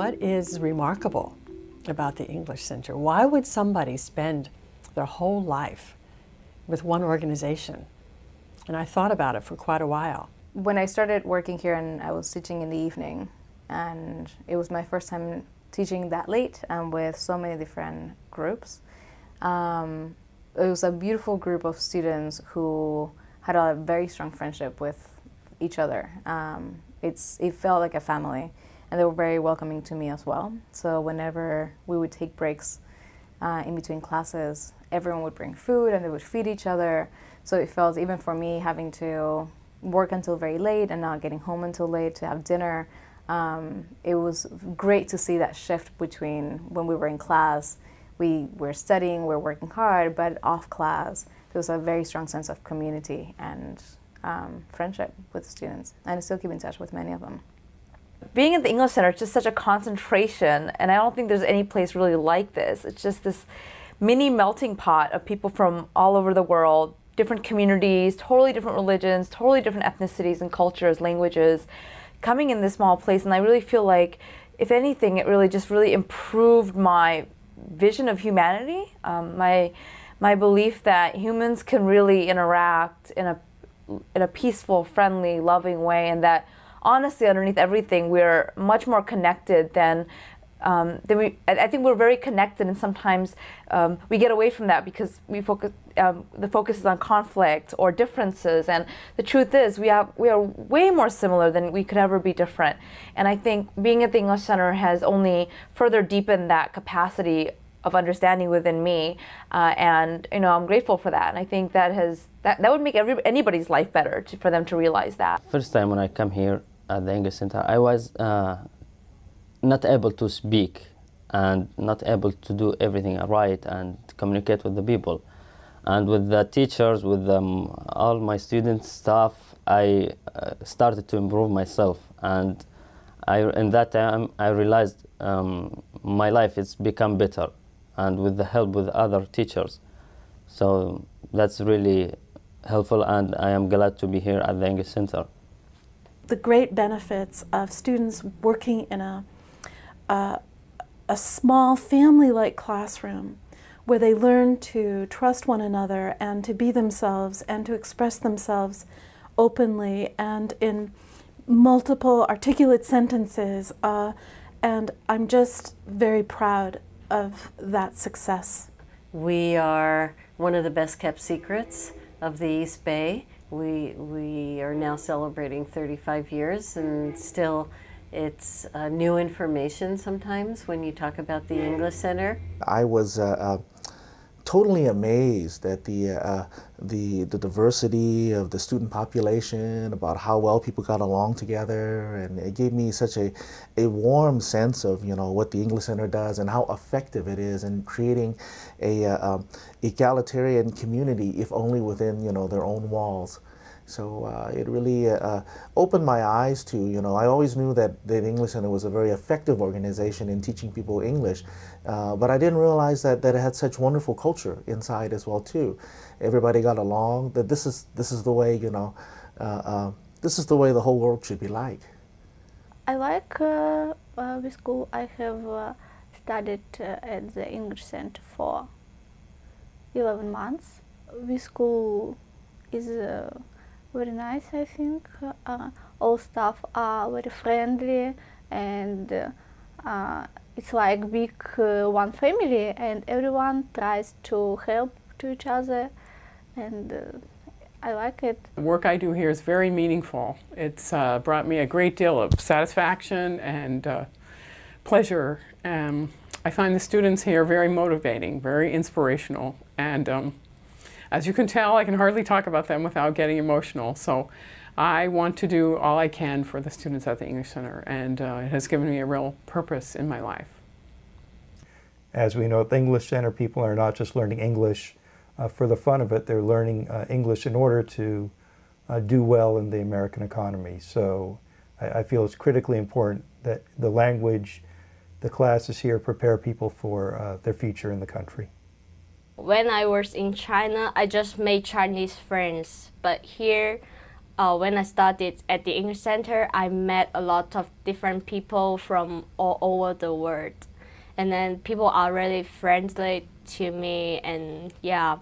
What is remarkable about the English Center? Why would somebody spend their whole life with one organization? And I thought about it for quite a while. When I started working here and I was teaching in the evening, and it was my first time teaching that late and with so many different groups. It was a beautiful group of students who had a very strong friendship with each other. It felt like a family, and they were very welcoming to me as well. So whenever we would take breaks in between classes, everyone would bring food and they would feed each other. So it felt, even for me, having to work until very late and not getting home until late to have dinner, it was great to see that shift between when we were in class, we were studying, we were working hard, but off class, there was a very strong sense of community and friendship with students. And I still keep in touch with many of them. Being at the English Center is just such a concentration, and I don't think there's any place really like this. It's just this mini melting pot of people from all over the world, different communities, totally different religions, totally different ethnicities and cultures, languages, coming in this small place. And I really feel like, if anything, it really just really improved my vision of humanity, my belief that humans can really interact in a peaceful, friendly, loving way, and that honestly, underneath everything, we're much more connected than I think we're very connected, and sometimes we get away from that because we focus. The focus is on conflict or differences, and the truth is we are way more similar than we could ever be different. And I think being at the English Center has only further deepened that capacity of understanding within me, and I'm grateful for that. And I think that would make anybody's life better for them to realize that. First time when I come here at the English Center, I was not able to speak and not able to do everything right and communicate with the people. And with the teachers, with all my students, staff, I started to improve myself. And in that time, I realized my life has become better, and with the help with other teachers. So that's really helpful, and I am glad to be here at the English Center. The great benefits of students working in a small family-like classroom, where they learn to trust one another and to be themselves and to express themselves openly and in multiple articulate sentences. And I'm just very proud of that success. We are one of the best kept secrets of the East Bay. We are now celebrating 35 years, and still it's new information sometimes when you talk about the English Center. I was totally amazed at the diversity of the student population, about how well people got along together, and it gave me such a warm sense of what the English Center does and how effective it is in creating a egalitarian community, if only within their own walls. So it really opened my eyes to, I always knew that the English Center was a very effective organization in teaching people English, but I didn't realize that it had such wonderful culture inside as well too. Everybody got along. That this is the way this is the way the whole world should be like. I like the school. I have studied at the English Center for 11 months. The school is very nice, I think. All staff are very friendly, and it's like big one family, and everyone tries to help to each other, and I like it. The work I do here is very meaningful. It's brought me a great deal of satisfaction and pleasure. I find the students here very motivating, very inspirational, and as you can tell, I can hardly talk about them without getting emotional. So I want to do all I can for the students at the English Center, and it has given me a real purpose in my life. As we know, at the English Center, people are not just learning English for the fun of it. They're learning English in order to do well in the American economy. So I feel it's critically important that the language, the classes here prepare people for their future in the country. When I was in China, I just made Chinese friends, but here when I studied at the English Center, I met a lot of different people from all over the world. And then people are really friendly to me, and yeah.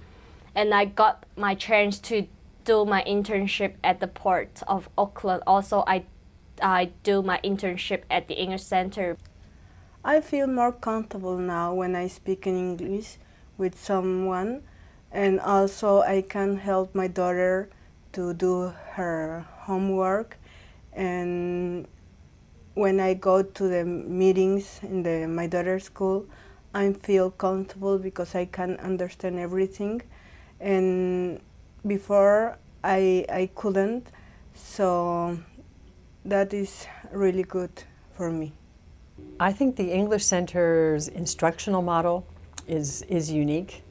And I got my chance to do my internship at the port of Oakland. Also, I do my internship at the English Center. I feel more comfortable now when I speak in English with someone, and also I can help my daughter to do her homework. And when I go to the meetings in my daughter's school, I feel comfortable because I can understand everything. And before I couldn't, so that is really good for me. I think the English Center's instructional model is unique.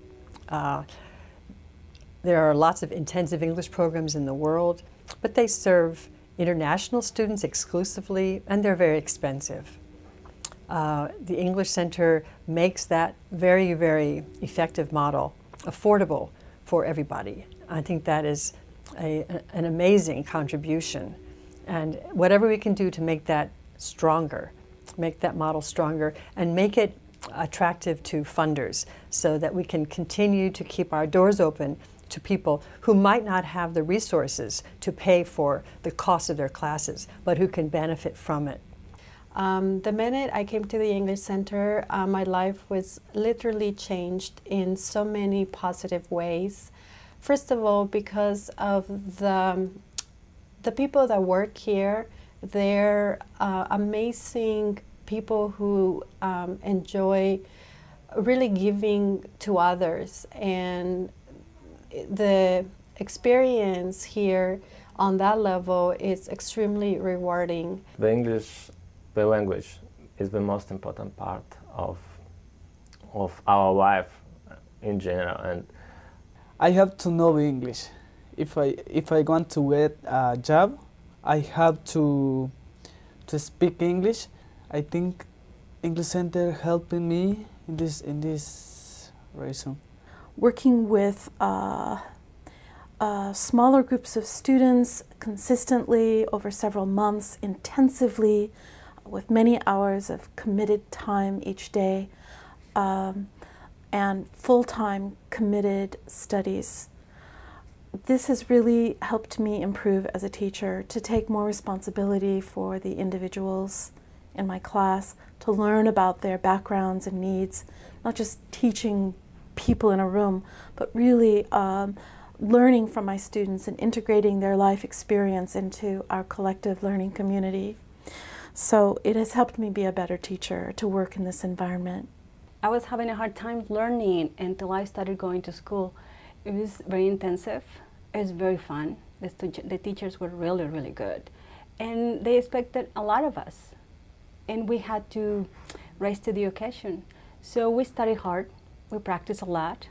There are lots of intensive English programs in the world, but they serve international students exclusively, and they're very expensive. The English Center makes that very, very effective model affordable for everybody. I think that is an amazing contribution. And whatever we can do to make that stronger, make that model stronger, and make it attractive to funders so that we can continue to keep our doors open to people who might not have the resources to pay for the cost of their classes, but who can benefit from it. The minute I came to the English Center, my life was literally changed in so many positive ways. First of all, because of the people that work here. They're amazing people who enjoy really giving to others, and the experience here on that level is extremely rewarding. The English, the language, is the most important part of our life in general, and I have to know English. If I want to get a job, I have to speak English. I think English Center helping me in this reason. Working with smaller groups of students consistently over several months, intensively, with many hours of committed time each day, and full-time committed studies. This has really helped me improve as a teacher, to take more responsibility for the individuals in my class, to learn about their backgrounds and needs, not just teaching people in a room, but really learning from my students and integrating their life experience into our collective learning community. So it has helped me be a better teacher, to work in this environment. I was having a hard time learning until I started going to school. It was very intensive. It was very fun. The teachers were really, really good. And they expected a lot of us. And we had to rise to the occasion. So we studied hard, we practiced a lot,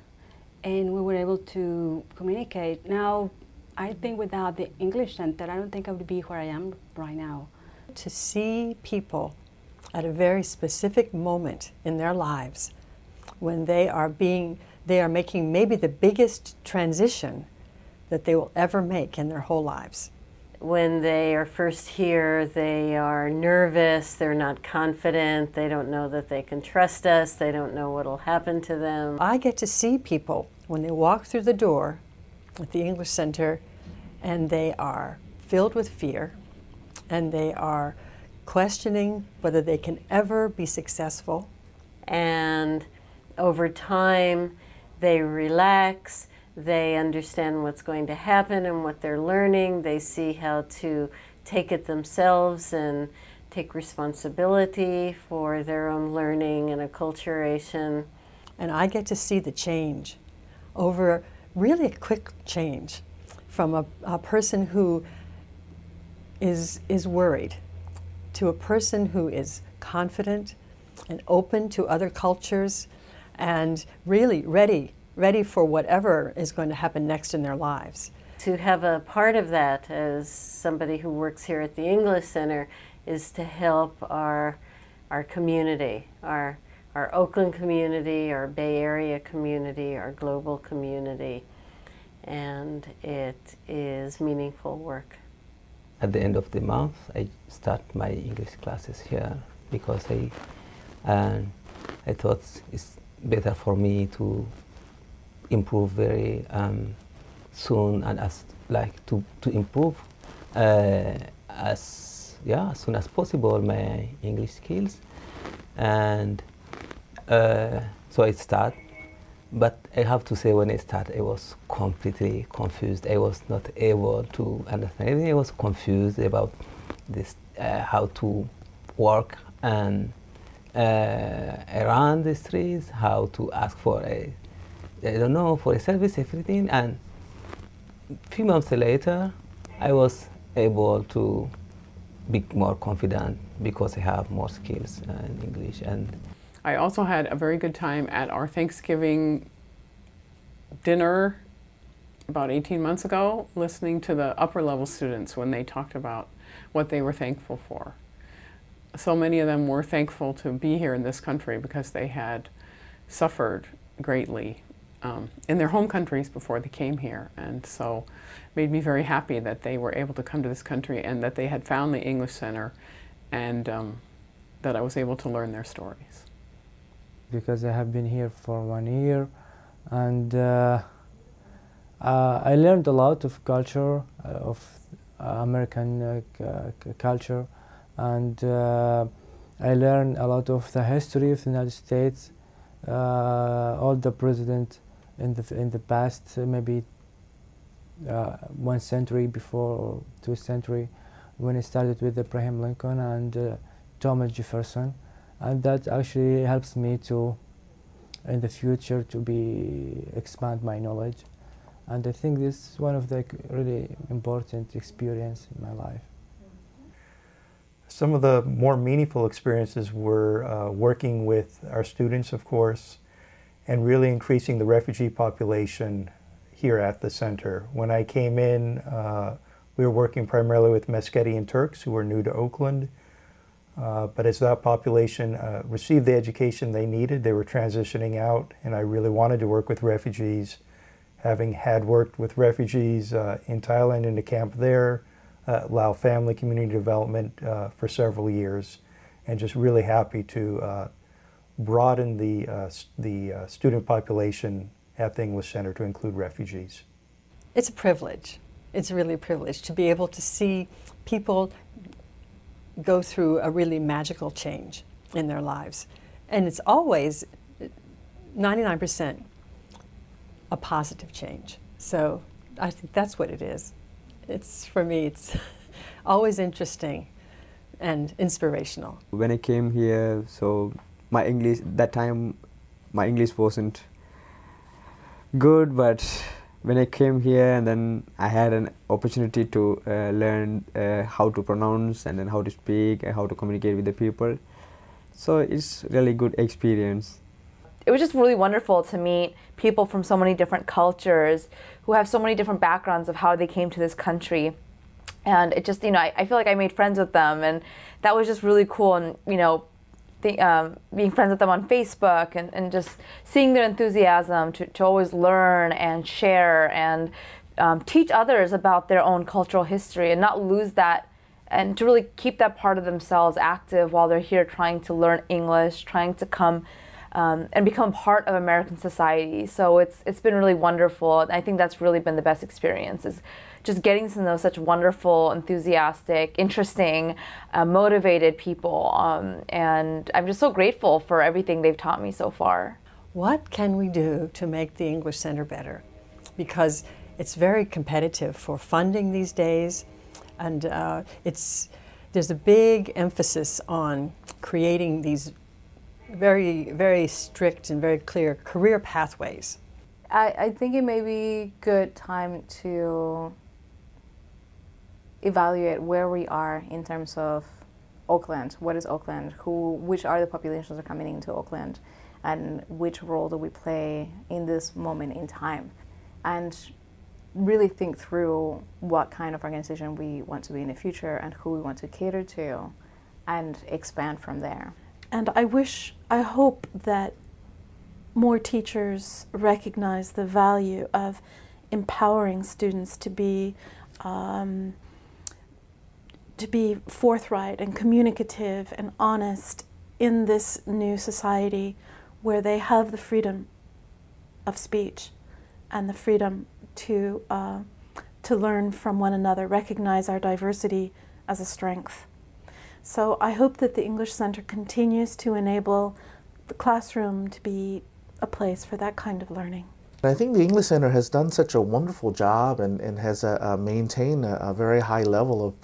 and we were able to communicate. Now, I think without the English Center, I don't think I would be where I am right now. To see people at a very specific moment in their lives when they are making maybe the biggest transition that they will ever make in their whole lives. When they are first here, they are nervous, they're not confident, they don't know that they can trust us, they don't know what will happen to them. I get to see people when they walk through the door at the English Center, and they are filled with fear, and they are questioning whether they can ever be successful. And over time, they relax, they understand what's going to happen and what they're learning, they see how to take it themselves and take responsibility for their own learning and acculturation. And I get to see the change over really a quick change from a person who is worried to a person who is confident and open to other cultures and really ready for whatever is going to happen next in their lives. To have a part of that as somebody who works here at the English Center is to help our community, our Oakland community, our Bay Area community, our global community, and it is meaningful work. at the end of the month, I start my English classes here because I thought it's better for me to improve very soon and as to improve as soon as possible my English skills, and so I start. But I have to say, when I started, I was completely confused. I was not able to understand anything. I was confused about this, how to work and around the streets, how to ask for I don't know, for a service, everything. And a few months later, I was able to be more confident because I have more skills in English. And I also had a very good time at our Thanksgiving dinner about 18 months ago, listening to the upper level students when they talked about what they were thankful for. So many of them were thankful to be here in this country because they had suffered greatly in their home countries before they came here, and so it made me very happy that they were able to come to this country and that they had found the English Center, and that I was able to learn their stories. Because I have been here for 1 year, and I learned a lot of culture, of American culture, and I learned a lot of the history of the United States, all the presidents in the past, maybe 1 century before or 2 century, when it started with Abraham Lincoln and Thomas Jefferson. And that actually helps me to, in the future, to expand my knowledge. And I think this is one of the really important experience in my life. Some of the more meaningful experiences were working with our students, of course, and really increasing the refugee population here at the center. When I came in, we were working primarily with Meskhetian Turks who were new to Oakland. But as that population received the education they needed, they were transitioning out, and I really wanted to work with refugees, having had worked with refugees in Thailand in a camp there, Lao Family Community Development for several years, and just really happy to broaden the student population at the English Center to include refugees. It's a privilege. It's really a privilege to be able to see people go through a really magical change in their lives. And it's always 99% a positive change. So I think that's what it is. For me, it's always interesting and inspirational. When I came here, so my English, that time my English wasn't good, but when I came here, and then I had an opportunity to learn how to pronounce and then how to speak and how to communicate with the people. So it's really good experience. It was just really wonderful to meet people from so many different cultures who have so many different backgrounds of how they came to this country. And it just, I feel like I made friends with them, and that was just really cool. And, being friends with them on Facebook and just seeing their enthusiasm to always learn and share and teach others about their own cultural history and not lose that, and to really keep that part of themselves active while they're here trying to learn English, trying to come and become part of American society. So it's been really wonderful. And I think that's really been the best experience, is just getting to know such wonderful, enthusiastic, interesting, motivated people. And I'm just so grateful for everything they've taught me so far. What can we do to make the English Center better? Because it's very competitive for funding these days, and there's a big emphasis on creating these very, very strict and very clear career pathways. I think it may be good time to evaluate where we are in terms of Oakland. What is Oakland? Which are the populations that are coming into Oakland? And which role do we play in this moment in time? And really think through what kind of organization we want to be in the future and who we want to cater to, and expand from there. And I hope that more teachers recognize the value of empowering students to be to be forthright and communicative and honest in this new society where they have the freedom of speech and the freedom to learn from one another, recognize our diversity as a strength. So I hope that the English Center continues to enable the classroom to be a place for that kind of learning. I think the English Center has done such a wonderful job and has maintained a very high level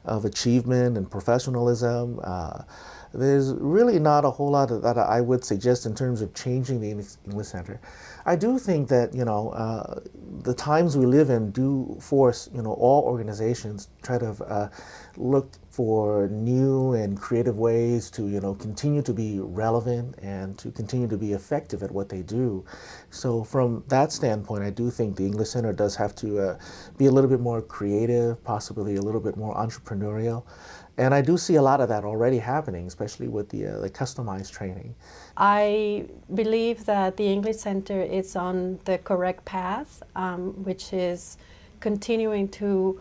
of achievement and professionalism. There's really not a whole lot that I would suggest in terms of changing the English Center. I do think that, you know, the times we live in do force, you know, all organizations try to look for new and creative ways to, you know, continue to be relevant and to continue to be effective at what they do. So from that standpoint, I do think the English Center does have to be a little bit more creative, possibly a little bit more entrepreneurial. And I do see a lot of that already happening, especially with the customized training. I believe that the English Center is on the correct path, which is continuing to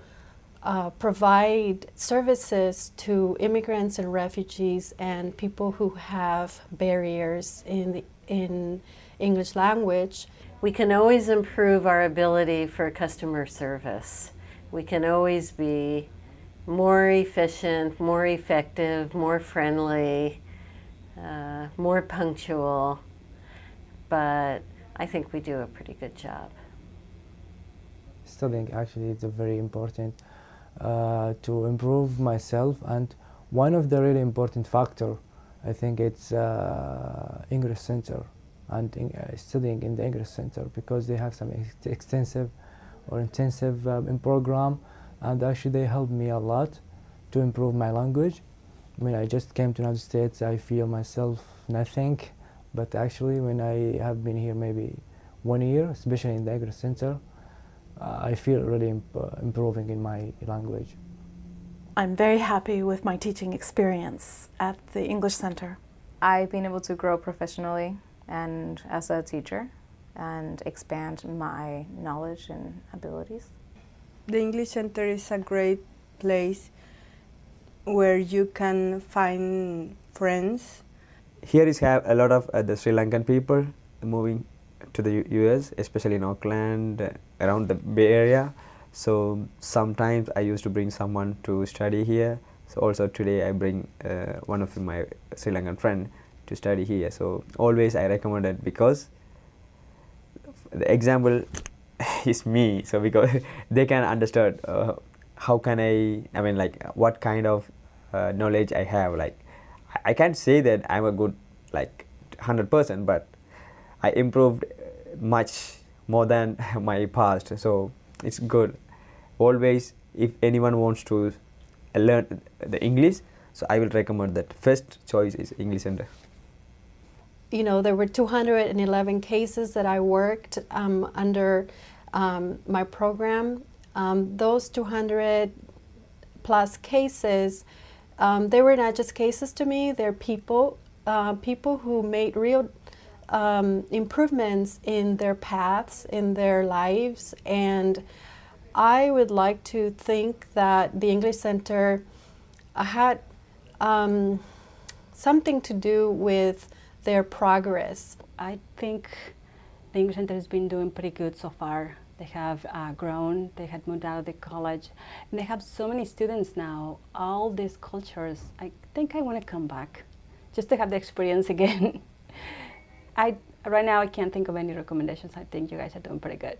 provide services to immigrants and refugees and people who have barriers in English language. We can always improve our ability for customer service. We can always be more efficient, more effective, more friendly, more punctual, but I think we do a pretty good job. Studying actually is very important to improve myself, and one of the really important factor, I think it's English Center and studying in the English Center, because they have some extensive or intensive program, and actually they helped me a lot to improve my language. When I just came to the United States, I feel myself nothing, but actually when I have been here maybe 1 year, especially in the English Center, I feel really improving in my language. I'm very happy with my teaching experience at the English Center. I've been able to grow professionally and as a teacher and expand my knowledge and abilities. The English Center is a great place where you can find friends. Here is have a lot of the Sri Lankan people moving to the US, especially in Oakland, around the Bay Area. So sometimes I used to bring someone to study here. So also today I bring one of my Sri Lankan friend to study here. So always I recommend it because the example is me. So because they can understand how can I mean like what kind of knowledge I have. Like I can't say that I'm a good like 100%, but I improved much more than my past. So it's good. Always, if anyone wants to learn the English, so I will recommend that first choice is English Center. You know, there were 211 cases that I worked under my program. Those 200 plus cases, they were not just cases to me, they're people, people who made real improvements in their paths, in their lives, and I would like to think that the English Center had something to do with their progress. I think the English Center has been doing pretty good so far. They have grown, they had moved out of the college, and they have so many students now, all these cultures. I think I want to come back just to have the experience again. Right now I can't think of any recommendations. I think you guys are doing pretty good.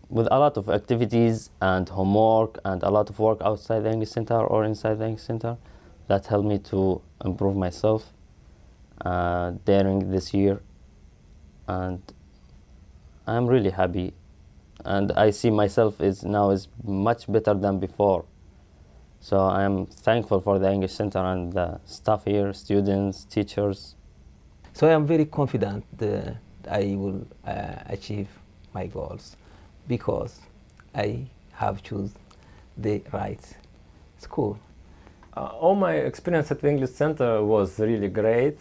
With a lot of activities and homework and a lot of work outside the English Center or inside the English Center, that helped me to improve myself during this year, and I'm really happy, and I see myself now is much better than before. So I'm thankful for the English Center and the staff here, students, teachers. So I am very confident that I will achieve my goals because I have chosen the right school. All my experience at the English Center was really great.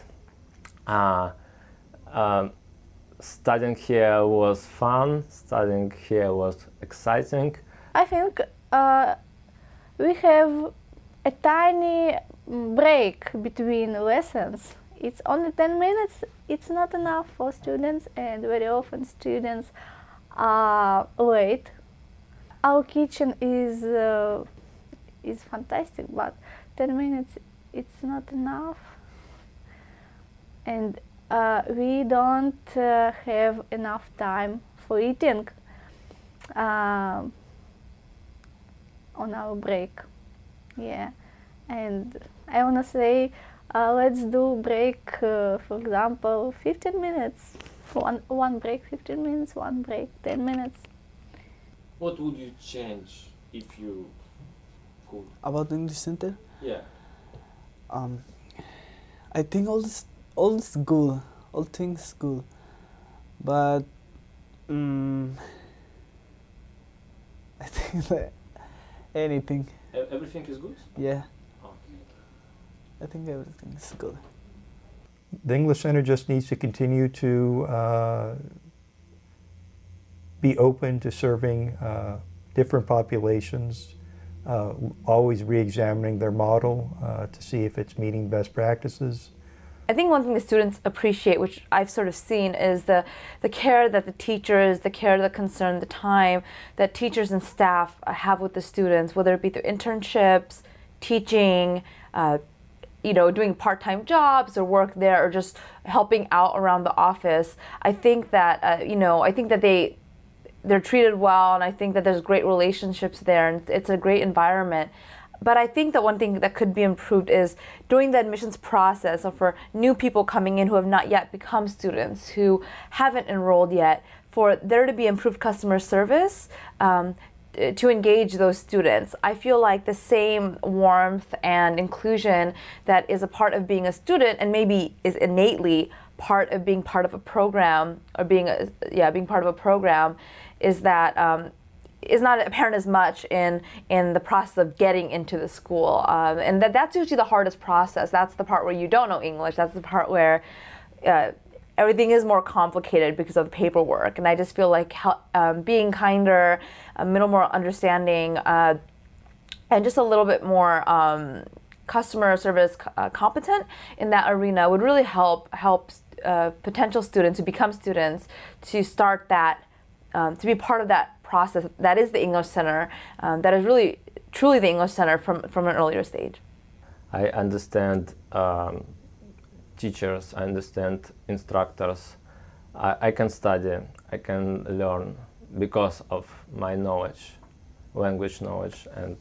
Studying here was fun, studying here was exciting. I think we have a tiny break between lessons. It's only 10 minutes. It's not enough for students, and very often students are late. Our kitchen is fantastic, but 10 minutes it's not enough, and we don't have enough time for eating on our break. Yeah, and I wanna say let's do break, for example, 15 minutes. One break 15 minutes, one break 10 minutes. What would you change if you could? About the English Center? Yeah. I think all this good, all things good, but I think that anything. Everything is good? Yeah. Okay. I think everything is good. The English Center just needs to continue to be open to serving different populations, always re-examining their model to see if it's meeting best practices. I think one thing the students appreciate, which I've sort of seen, is the care that the teachers, the care, the concern, the time that teachers and staff have with the students, whether it be through internships, teaching, doing part-time jobs or work there, or just helping out around the office. I think that they're treated well, and I think that there's great relationships there, and it's a great environment. But I think that one thing that could be improved is during the admissions process, or for new people coming in who have not yet become students, who haven't enrolled yet, for there to be improved customer service to engage those students. I feel like the same warmth and inclusion that is a part of being a student, and maybe is innately part of being part of a program, or being part of a program, is that is not apparent as much in the process of getting into the school, and that's usually the hardest process. That's the part where you don't know English. That's the part where everything is more complicated because of the paperwork. And I just feel like being kinder, a little more understanding, and just a little bit more customer service competent in that arena would really help potential students who become students to start that, to be part of that process that is the English Center, that is really truly the English Center from an earlier stage. I understand teachers, I understand instructors. I can study, I can learn because of my knowledge, language knowledge, and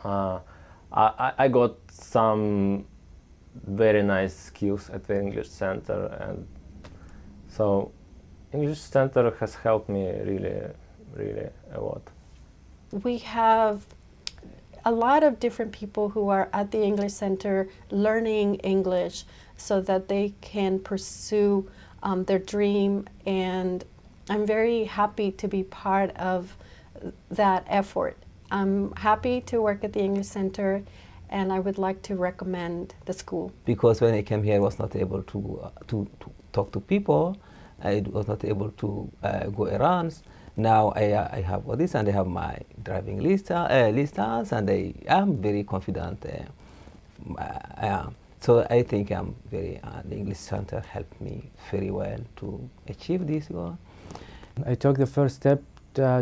I got some very nice skills at the English Center, and so English Center has helped me really a lot. We have a lot of different people who are at the English Center learning English so that they can pursue their dream, and I'm very happy to be part of that effort. I'm happy to work at the English Center, and I would like to recommend the school. Because when I came here, I was not able to talk to people. I was not able to go errands. Now I have all this, and I have my driving license, and I am very confident. So I think I'm the English Center helped me very well to achieve this goal. I took the first step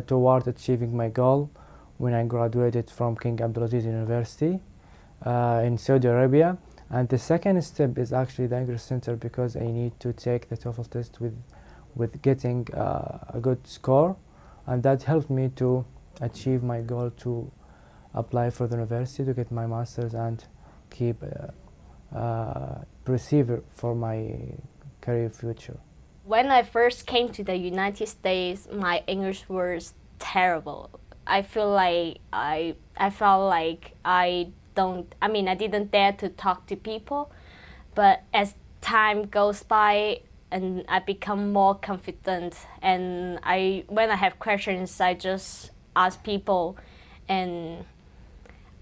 toward achieving my goal when I graduated from King Abdulaziz University in Saudi Arabia. And the second step is actually the English Center, because I need to take the TOEFL test with getting a good score, and that helped me to achieve my goal to apply for the university to get my master's and keep persever for my career future. When I first came to the United States, my English was terrible. I felt like I didn't dare to talk to people, but as time goes by and I become more confident, and when I have questions, I just ask people, and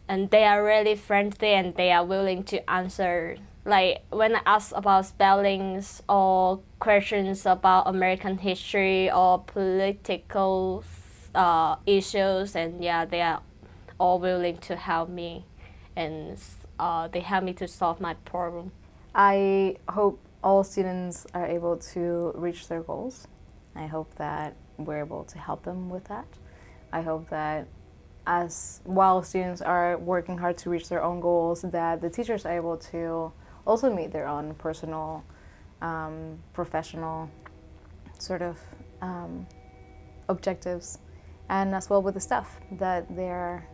they are really friendly and they are willing to answer. Like when I ask about spellings or questions about American history or political issues, and yeah, they are all willing to help me, and they help me to solve my problem. I hope all students are able to reach their goals. I hope that we're able to help them with that. I hope that while students are working hard to reach their own goals, that the teachers are able to also meet their own personal, professional sort of objectives, and as well with the staff, that they're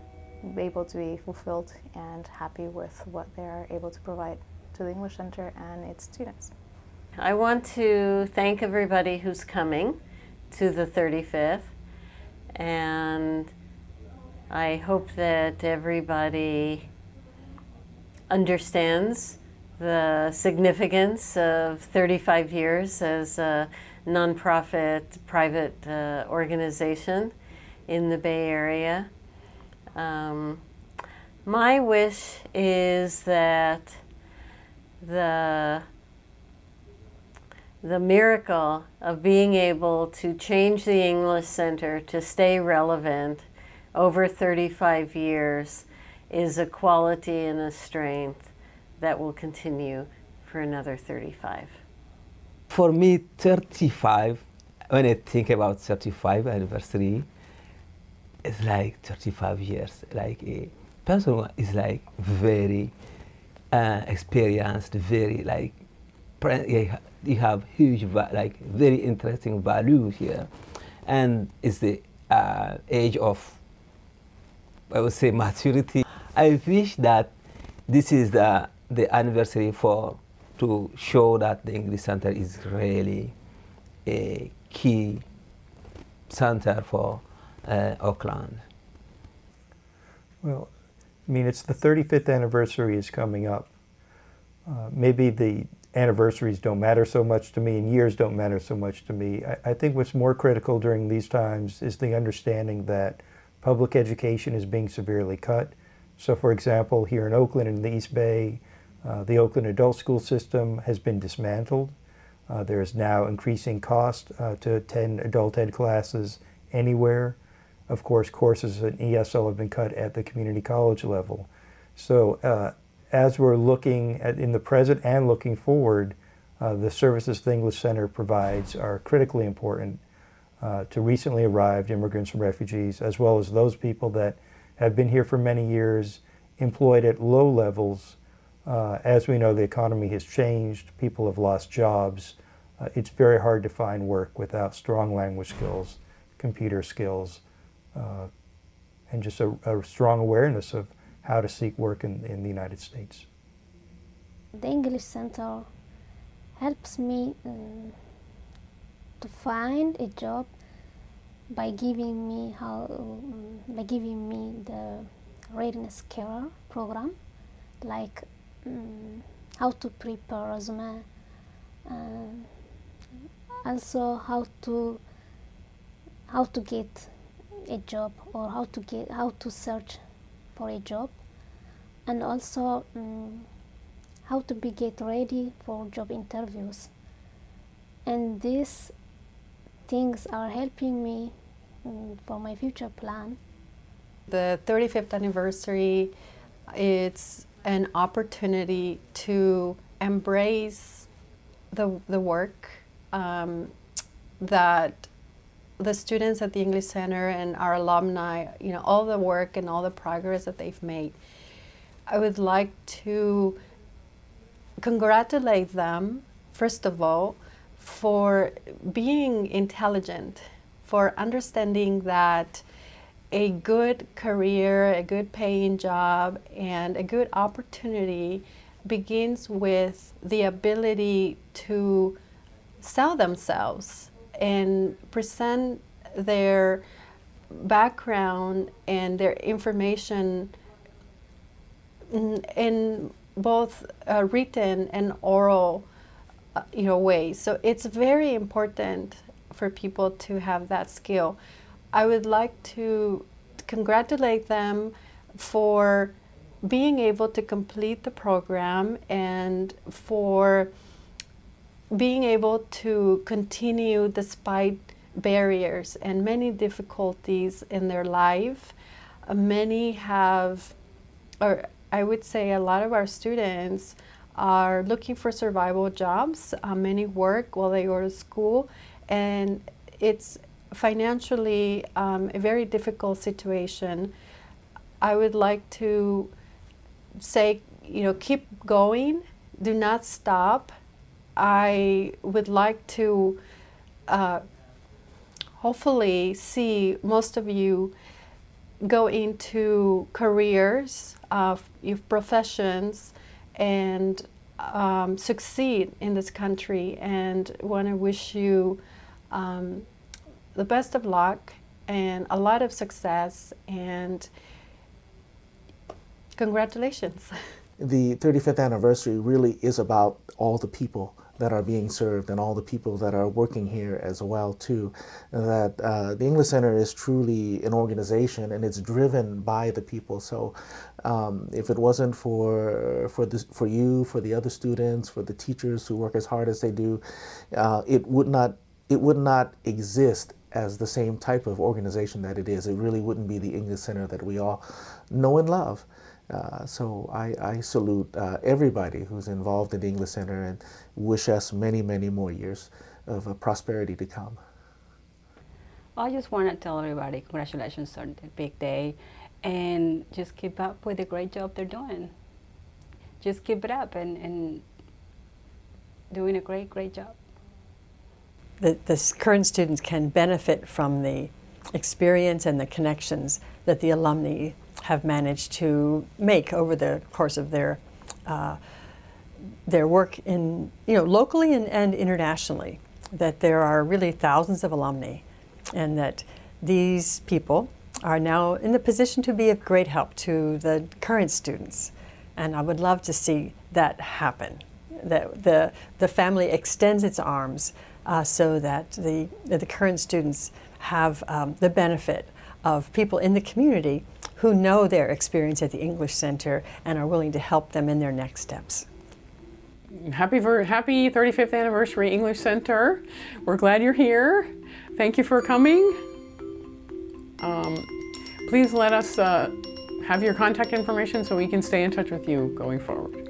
able to be fulfilled and happy with what they're able to provide to the English Center and its students. I want to thank everybody who's coming to the 35th, and I hope that everybody understands the significance of 35 years as a nonprofit private organization in the Bay Area. My wish is that the miracle of being able to change the English Center to stay relevant over 35 years is a quality and a strength that will continue for another 35. For me, 35, when I think about 35 anniversary, it's like 35 years. Like a person who is like very experienced, very like, you have huge, like very interesting values here. And it's the age of, I would say, maturity. I wish that this is the anniversary to show that the English Center is really a key center for Oakland. Well, I mean, it's the 35th anniversary is coming up. Maybe the anniversaries don't matter so much to me and years don't matter so much to me. I think what's more critical during these times is the understanding that public education is being severely cut. So for example, here in Oakland in the East Bay, the Oakland adult school system has been dismantled. There is now increasing cost to attend adult ed classes anywhere. Of course, courses in ESL have been cut at the community college level. So as we're looking at in the present and looking forward, the services the English Center provides are critically important to recently arrived immigrants and refugees, as well as those people that have been here for many years, employed at low levels. As we know, the economy has changed, people have lost jobs. It's very hard to find work without strong language skills, computer skills, and just a strong awareness of how to seek work in the United States. The English Center helps me to find a job by giving me the readiness skill program, like how to prepare resume, also how to get a job, or how to search for a job, and also how to get ready for job interviews. And these things are helping me for my future plan. The 35th anniversary, it's an opportunity to embrace the work that the students at the English Center and our alumni, all the work and all the progress that they've made. I would like to congratulate them, first of all, for being intelligent, for understanding that a good career, a good paying job, and a good opportunity begins with the ability to sell themselves and present their background and their information in both written and oral ways. So it's very important for people to have that skill. I would like to congratulate them for being able to complete the program and for being able to continue despite barriers and many difficulties in their life. many have, or I would say a lot of our students are looking for survival jobs. Many work while they go to school, and it's financially a very difficult situation. I would like to say, keep going, do not stop. I would like to hopefully see most of you go into careers, professions, and succeed in this country, and want to wish you the best of luck and a lot of success, and congratulations. The 35th anniversary really is about all the people that are being served and all the people that are working here as well too. That the English Center is truly an organization, and it's driven by the people. So if it wasn't for you, for the other students, for the teachers who work as hard as they do, it would not exist as the same type of organization that it is. It really wouldn't be the English Center that we all know and love. So I salute everybody who's involved in the English Center and wish us many, many more years of prosperity to come. Well, I just want to tell everybody congratulations on the big day, and just keep up with the great job they're doing. Just keep it up and doing a great, great job. The current students can benefit from the experience and the connections that the alumni have managed to make over the course of their work in, locally and internationally. That there are really thousands of alumni, and that these people are now in the position to be of great help to the current students. And I would love to see that happen. That the family extends its arms so that the current students have the benefit of people in the community who know their experience at the English Center and are willing to help them in their next steps. Happy 35th anniversary English Center. We're glad you're here. Thank you for coming. Please let us have your contact information so we can stay in touch with you going forward.